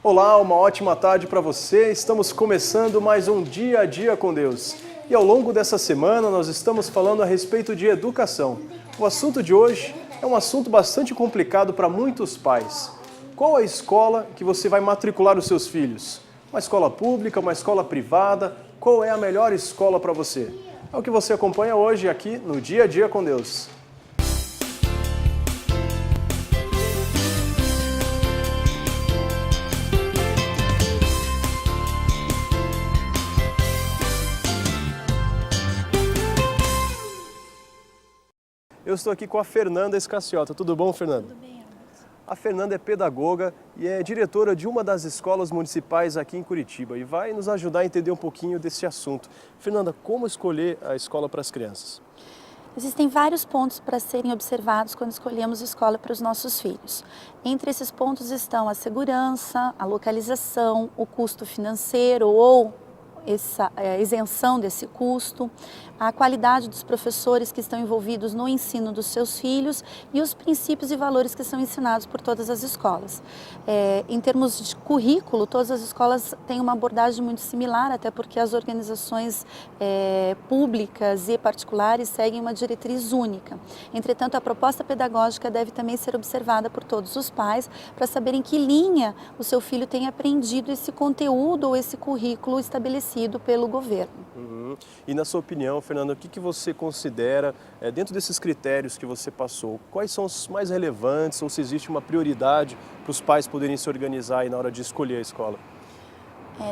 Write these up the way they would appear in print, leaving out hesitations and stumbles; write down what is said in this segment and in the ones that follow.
Olá, uma ótima tarde para você. Estamos começando mais um Dia a Dia com Deus. E ao longo dessa semana nós estamos falando a respeito de educação. O assunto de hoje é um assunto bastante complicado para muitos pais. Qual a escola que você vai matricular os seus filhos? Uma escola pública, uma escola privada? Qual é a melhor escola para você? É o que você acompanha hoje aqui no Dia a Dia com Deus. Eu estou aqui com a Fernanda Escaciota. Tudo bom, Fernanda? Tudo bem, Anderson. A Fernanda é pedagoga e é diretora de uma das escolas municipais aqui em Curitiba e vai nos ajudar a entender um pouquinho desse assunto. Fernanda, como escolher a escola para as crianças? Existem vários pontos para serem observados quando escolhemos escola para os nossos filhos. Entre esses pontos estão a segurança, a localização, o custo financeiro ou essa isenção desse custo, a qualidade dos professores que estão envolvidos no ensino dos seus filhos e os princípios e valores que são ensinados por todas as escolas. Em termos de currículo, todas as escolas têm uma abordagem muito similar, até porque as organizações públicas e particulares seguem uma diretriz única. Entretanto, a proposta pedagógica deve também ser observada por todos os pais para saber em que linha o seu filho tem aprendido esse conteúdo ou esse currículo estabelecido pelo governo. E na sua opinião, Fernanda, o que você considera, dentro desses critérios que você passou, quais são os mais relevantes ou se existe uma prioridade para os pais poderem se organizar aí na hora de escolher a escola?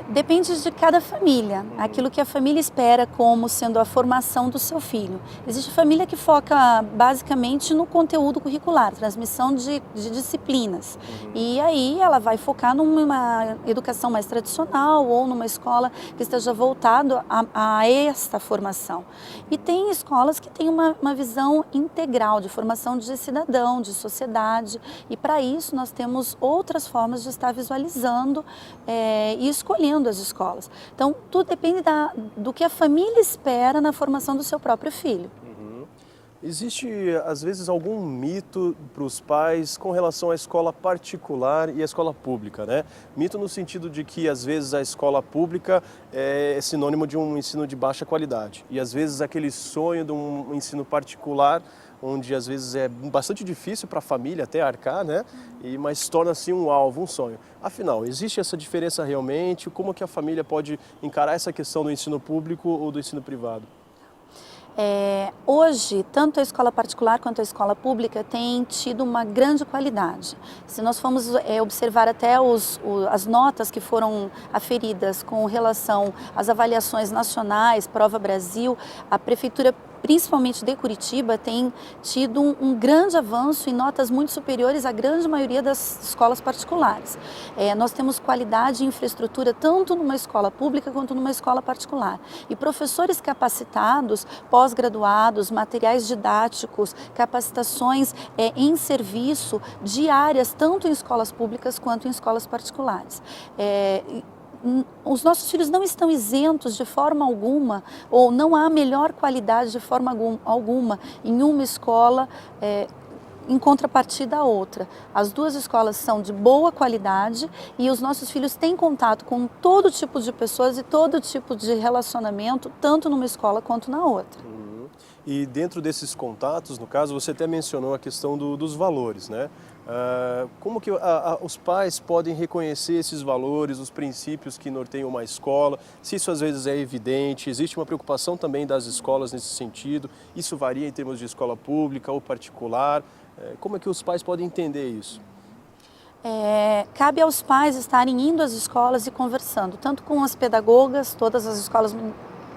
Depende de cada família, aquilo que a família espera como sendo a formação do seu filho. Existe família que foca basicamente no conteúdo curricular, transmissão de disciplinas. E aí ela vai focar numa educação mais tradicional ou numa escola que esteja voltado a esta formação. E tem escolas que têm uma visão integral de formação de cidadão, de sociedade. E para isso nós temos outras formas de estar visualizando e escolhendo as escolas. Então, tudo depende do que a família espera na formação do seu próprio filho. Existe, às vezes, algum mito para os pais com relação à escola particular e à escola pública, né? Mito no sentido de que, às vezes, a escola pública é sinônimo de um ensino de baixa qualidade. E, às vezes, aquele sonho de um ensino particular, onde, às vezes, é bastante difícil para a família até arcar, né? Mas torna-se um alvo, um sonho. Afinal, existe essa diferença realmente? Como que a família pode encarar essa questão do ensino público ou do ensino privado? Hoje, tanto a escola particular quanto a escola pública têm tido uma grande qualidade. Se nós formos observar até as notas que foram aferidas com relação às avaliações nacionais, Prova Brasil, a Prefeitura principalmente de Curitiba, tem tido um grande avanço em notas muito superiores à grande maioria das escolas particulares. Nós temos qualidade e infraestrutura tanto numa escola pública quanto numa escola particular. E professores capacitados, pós-graduados, materiais didáticos, capacitações em serviço diárias, tanto em escolas públicas quanto em escolas particulares. Os nossos filhos não estão isentos de forma alguma, ou não há melhor qualidade de forma alguma em uma escola em contrapartida à outra. As duas escolas são de boa qualidade e os nossos filhos têm contato com todo tipo de pessoas e todo tipo de relacionamento, tanto numa escola quanto na outra. E dentro desses contatos, no caso, você até mencionou a questão dos valores, né? Como que os pais podem reconhecer esses valores, os princípios que norteiam uma escola? Se isso às vezes é evidente, existe uma preocupação também das escolas nesse sentido? Isso varia em termos de escola pública ou particular? Como é que os pais podem entender isso? Cabe aos pais estarem indo às escolas e conversando, tanto com as pedagogas, todas as escolas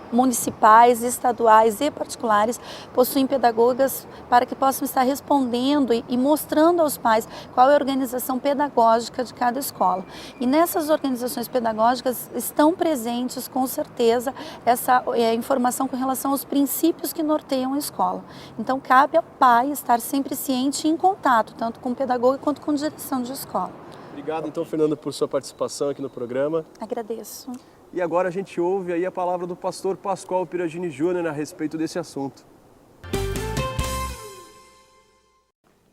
municipais, estaduais e particulares possuem pedagogas para que possam estar respondendo e mostrando aos pais qual é a organização pedagógica de cada escola. E nessas organizações pedagógicas estão presentes, com certeza, essa informação com relação aos princípios que norteiam a escola. Então, cabe ao pai estar sempre ciente e em contato, tanto com o pedagogo quanto com a direção de escola. Obrigado, então, Fernanda, por sua participação aqui no programa. Agradeço. E agora a gente ouve aí a palavra do pastor Pascoal Piragini Júnior a respeito desse assunto.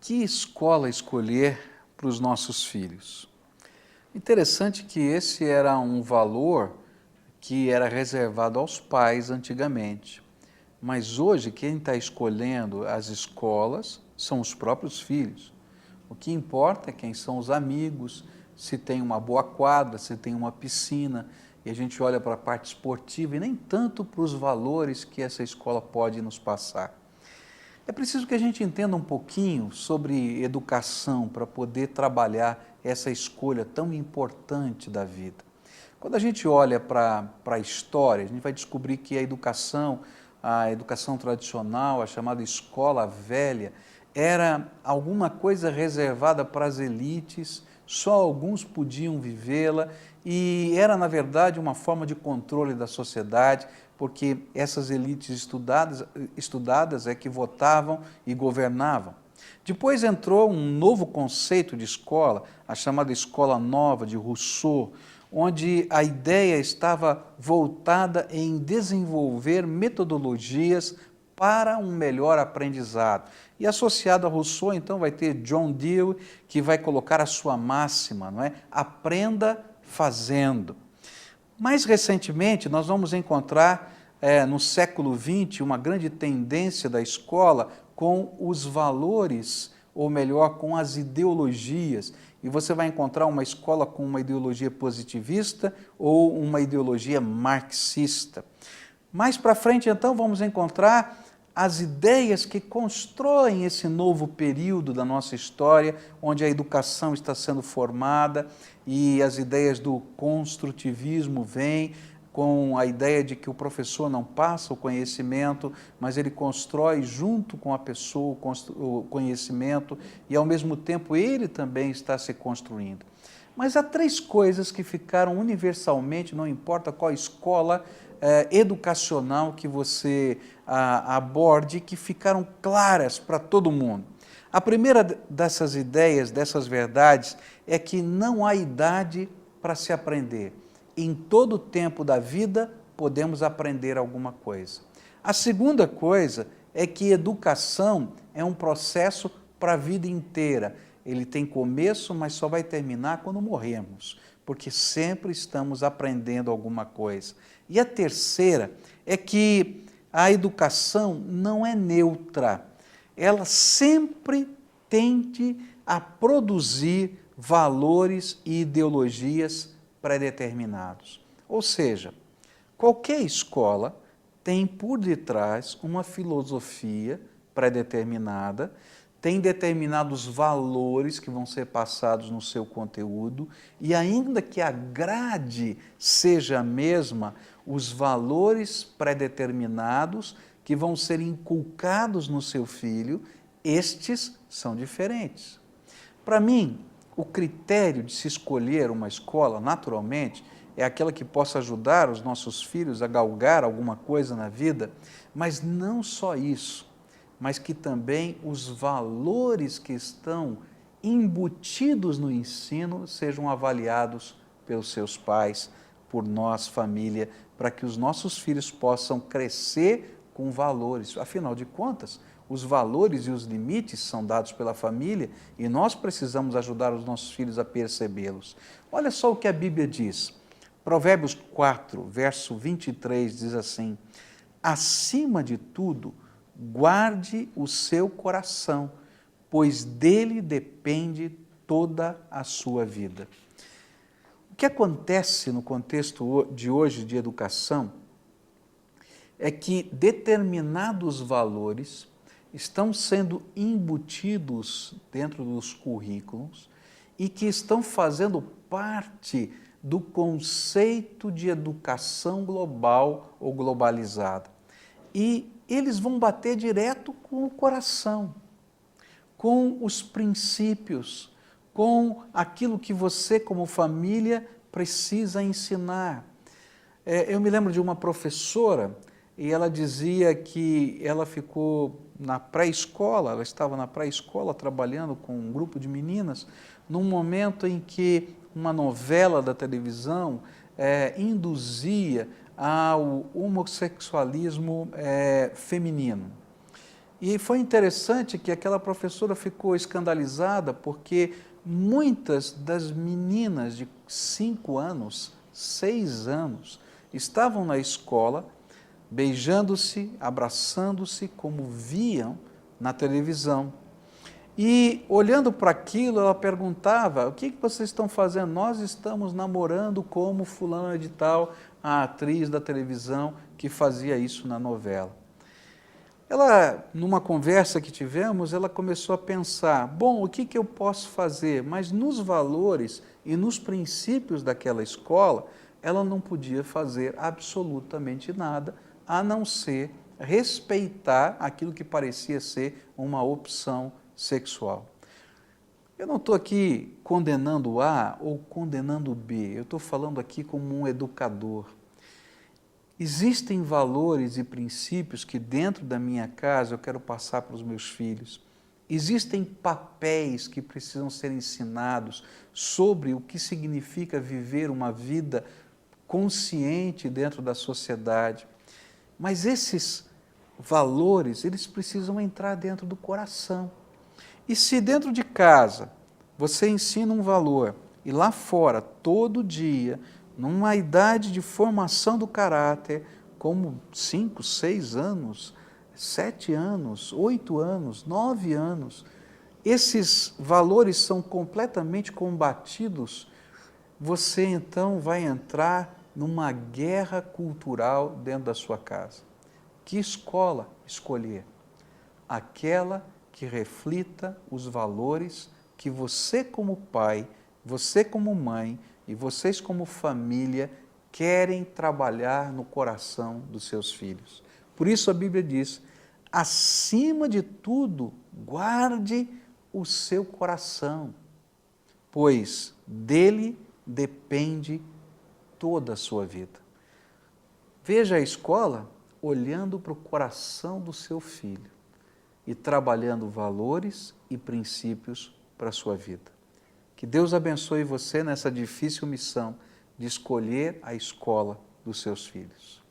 Que escola escolher para os nossos filhos? Interessante que esse era um valor que era reservado aos pais antigamente. Mas hoje quem está escolhendo as escolas são os próprios filhos. O que importa é quem são os amigos, se tem uma boa quadra, se tem uma piscina, e a gente olha para a parte esportiva e nem tanto para os valores que essa escola pode nos passar. É preciso que a gente entenda um pouquinho sobre educação para poder trabalhar essa escolha tão importante da vida. Quando a gente olha para a história, a gente vai descobrir que a educação tradicional, a chamada escola velha, era alguma coisa reservada para as elites, só alguns podiam vivê-la e era, na verdade, uma forma de controle da sociedade, porque essas elites estudadas é que votavam e governavam. Depois entrou um novo conceito de escola, a chamada Escola Nova de Rousseau, onde a ideia estava voltada em desenvolver metodologias para um melhor aprendizado. E associado a Rousseau, então, vai ter John Dewey, que vai colocar a sua máxima, não é? Aprenda fazendo. Mais recentemente, nós vamos encontrar no século XX uma grande tendência da escola com os valores, ou melhor, com as ideologias. E você vai encontrar uma escola com uma ideologia positivista ou uma ideologia marxista. Mais para frente, então, vamos encontrar as ideias que constroem esse novo período da nossa história, onde a educação está sendo formada e as ideias do construtivismo vêm com a ideia de que o professor não passa o conhecimento, mas ele constrói junto com a pessoa o conhecimento e, ao mesmo tempo, ele também está se construindo. Mas há três coisas que ficaram universalmente, não importa qual escola educacional que você aborde, que ficaram claras para todo mundo. A primeira dessas ideias, dessas verdades, é que não há idade para se aprender. Em todo o tempo da vida podemos aprender alguma coisa. A segunda coisa é que educação é um processo para a vida inteira. Ele tem começo, mas só vai terminar quando morrermos, porque sempre estamos aprendendo alguma coisa. E a terceira é que a educação não é neutra. Ela sempre tende a produzir valores e ideologias pré-determinados. Ou seja, qualquer escola tem por detrás uma filosofia pré-determinada, tem determinados valores que vão ser passados no seu conteúdo e ainda que a grade seja a mesma, os valores pré-determinados que vão ser inculcados no seu filho, estes são diferentes. Para mim, o critério de se escolher uma escola, naturalmente, é aquela que possa ajudar os nossos filhos a galgar alguma coisa na vida, mas não só isso, mas que também os valores que estão embutidos no ensino sejam avaliados pelos seus pais, por nós, família, para que os nossos filhos possam crescer com valores. Afinal de contas, os valores e os limites são dados pela família e nós precisamos ajudar os nossos filhos a percebê-los. Olha só o que a Bíblia diz. Provérbios 4, verso 23 diz assim: acima de tudo, guarde o seu coração, pois dele depende toda a sua vida. O que acontece no contexto de hoje de educação é que determinados valores estão sendo embutidos dentro dos currículos e que estão fazendo parte do conceito de educação global ou globalizada. E eles vão bater direto com o coração, com os princípios, com aquilo que você, como família, precisa ensinar. Eu me lembro de uma professora e ela dizia que ela ficou na pré-escola, ela estava na pré-escola trabalhando com um grupo de meninas, num momento em que uma novela da televisão induzia ao homossexualismo feminino. E foi interessante que aquela professora ficou escandalizada porque muitas das meninas de 5 anos, 6 anos, estavam na escola beijando-se, abraçando-se, como viam na televisão. E olhando para aquilo, ela perguntava: o que vocês estão fazendo? Nós estamos namorando como fulana de tal, a atriz da televisão que fazia isso na novela. Ela, numa conversa que tivemos, ela começou a pensar: bom, o que eu posso fazer? Mas nos valores e nos princípios daquela escola, ela não podia fazer absolutamente nada, a não ser respeitar aquilo que parecia ser uma opção sexual. Eu não estou aqui condenando A ou condenando B, eu estou falando aqui como um educador. Existem valores e princípios que dentro da minha casa eu quero passar para os meus filhos. Existem papéis que precisam ser ensinados sobre o que significa viver uma vida consciente dentro da sociedade. Mas esses valores, eles precisam entrar dentro do coração. E se dentro de casa você ensina um valor e lá fora, todo dia, numa idade de formação do caráter, como 5, 6 anos, 7 anos, 8 anos, 9 anos, esses valores são completamente combatidos, você então vai entrar numa guerra cultural dentro da sua casa. Que escola escolher? Aquela que reflita os valores que você como pai, você como mãe e vocês como família querem trabalhar no coração dos seus filhos. Por isso a Bíblia diz: acima de tudo, guarde o seu coração, pois dele depende toda a sua vida. Veja a escola olhando para o coração do seu filho e trabalhando valores e princípios para a sua vida. Que Deus abençoe você nessa difícil missão de escolher a escola dos seus filhos.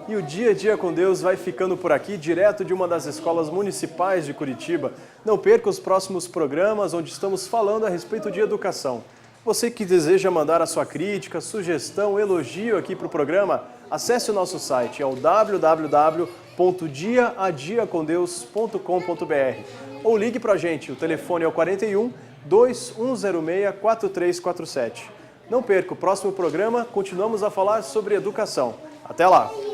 E o Dia a Dia com Deus vai ficando por aqui, direto de uma das escolas municipais de Curitiba. Não perca os próximos programas onde estamos falando a respeito de educação. Você que deseja mandar a sua crítica, sugestão, elogio aqui para o programa, acesse o nosso site, é o www.diaadiacondeus.com.br ou ligue para a gente, o telefone é o 41 2106 4347. Não perca o próximo programa, continuamos a falar sobre educação. Até lá!